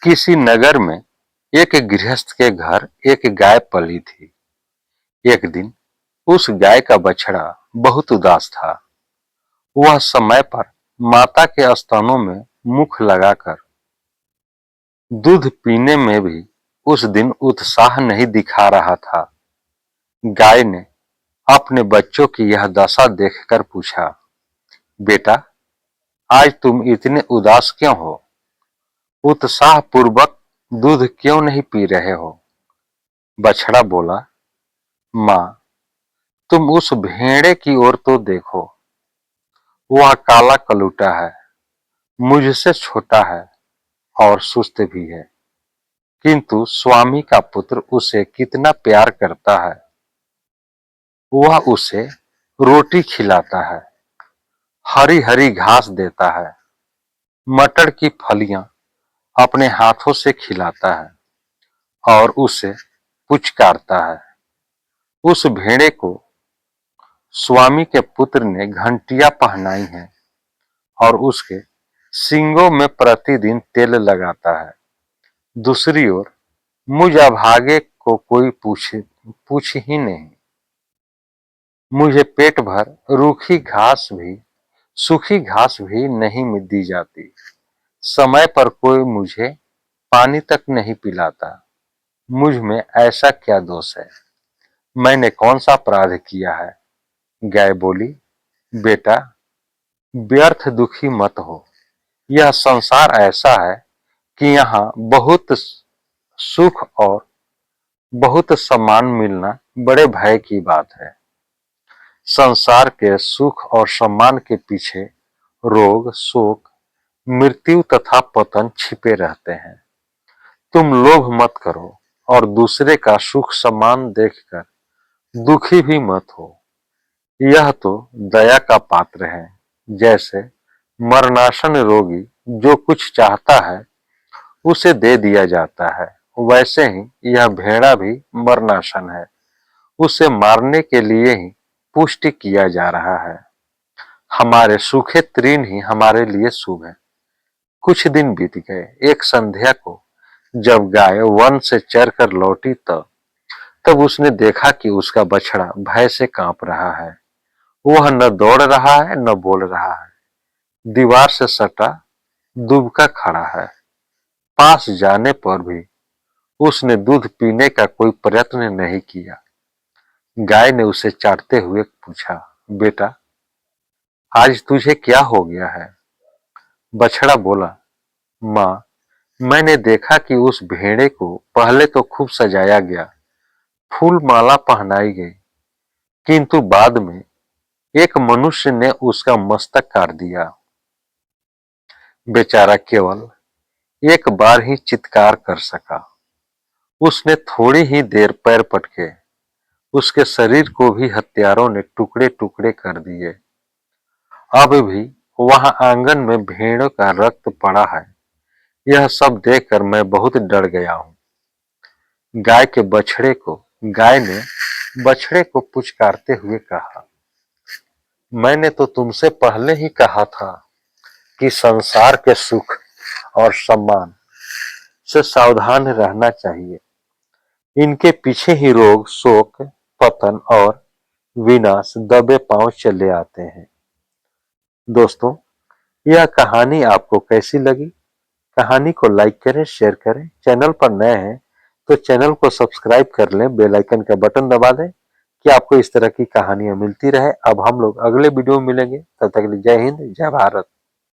किसी नगर में एक गृहस्थ के घर एक गाय पली थी। एक दिन उस गाय का बछड़ा बहुत उदास था। वह समय पर माता के स्तनों में मुख लगाकर दूध पीने में भी उस दिन उत्साह नहीं दिखा रहा था। गाय ने अपने बच्चों की यह दशा देखकर पूछा, बेटा, आज तुम इतने उदास क्यों हो? उत्साह पूर्वक दूध क्यों नहीं पी रहे हो? बछड़ा बोला, माँ, तुम उस भेड़े की ओर तो देखो। वह काला कलूटा है, मुझसे छोटा है और सुस्त भी है, किंतु स्वामी का पुत्र उसे कितना प्यार करता है। वह उसे रोटी खिलाता है, हरी हरी घास देता है, मटर की फलियां अपने हाथों से खिलाता है और उसे पुचकारता है। उस भेड़े को स्वामी के पुत्र ने घंटियां पहनाई हैं और उसके सींगों में प्रतिदिन तेल लगाता है। दूसरी ओर मुझ अभागे को कोई पूछ ही नहीं। मुझे पेट भर सूखी घास भी नहीं दी जाती। समय पर कोई मुझे पानी तक नहीं पिलाता। मुझ में ऐसा क्या दोष है? मैंने कौन सा अपराध किया है? गाय बोली, बेटा, व्यर्थ दुखी मत हो। यह संसार ऐसा है कि यहाँ बहुत सुख और बहुत सम्मान मिलना बड़े भय की बात है। संसार के सुख और सम्मान के पीछे रोग, शोक, मृत्यु तथा पतन छिपे रहते हैं। तुम लोभ मत करो और दूसरे का सुख सम्मान देखकर दुखी भी मत हो। यह तो दया का पात्र है। जैसे मरणासन रोगी जो कुछ चाहता है उसे दे दिया जाता है, वैसे ही यह भेड़ा भी मरणासन है। उसे मारने के लिए ही पुष्टि किया जा रहा है। हमारे सूखे तृण ही हमारे लिए शुभ है। कुछ दिन बीत गए। एक संध्या को जब गाय वन से चर कर लौटी तब उसने देखा कि उसका बछड़ा भय से कांप रहा है। वह न दौड़ रहा है न बोल रहा है। दीवार से सटा दुबका खड़ा है। पास जाने पर भी उसने दूध पीने का कोई प्रयत्न नहीं किया। गाय ने उसे चाटते हुए पूछा, बेटा, आज तुझे क्या हो गया है? बछड़ा बोला, माँ, मैंने देखा कि उस भेड़े को पहले तो खूब सजाया गया, फूल माला पहनाई गई, किंतु बाद में एक मनुष्य ने उसका मस्तक काट दिया। बेचारा केवल एक बार ही चित्कार कर सका। उसने थोड़ी ही देर पैर पटके उसके शरीर को भी हत्यारों ने टुकड़े टुकड़े कर दिए। अब भी वहां आंगन में भेड़ों का रक्त पड़ा है। यह सब देखकर मैं बहुत डर गया हूं। गाय ने बछड़े को पुचकारते हुए कहा, मैंने तो तुमसे पहले ही कहा था कि संसार के सुख और सम्मान से सावधान रहना चाहिए। इनके पीछे ही रोग, शोक, पतन और विनाश दबे पांव चले आते हैं। दोस्तों, यह कहानी आपको कैसी लगी? कहानी को लाइक करें, शेयर करें। चैनल पर नए हैं तो चैनल को सब्सक्राइब कर लें, बेल आइकन का बटन दबा दें कि आपको इस तरह की कहानियां मिलती रहे। अब हम लोग अगले वीडियो में मिलेंगे। तब तक के लिए जय हिंद, जय भारत।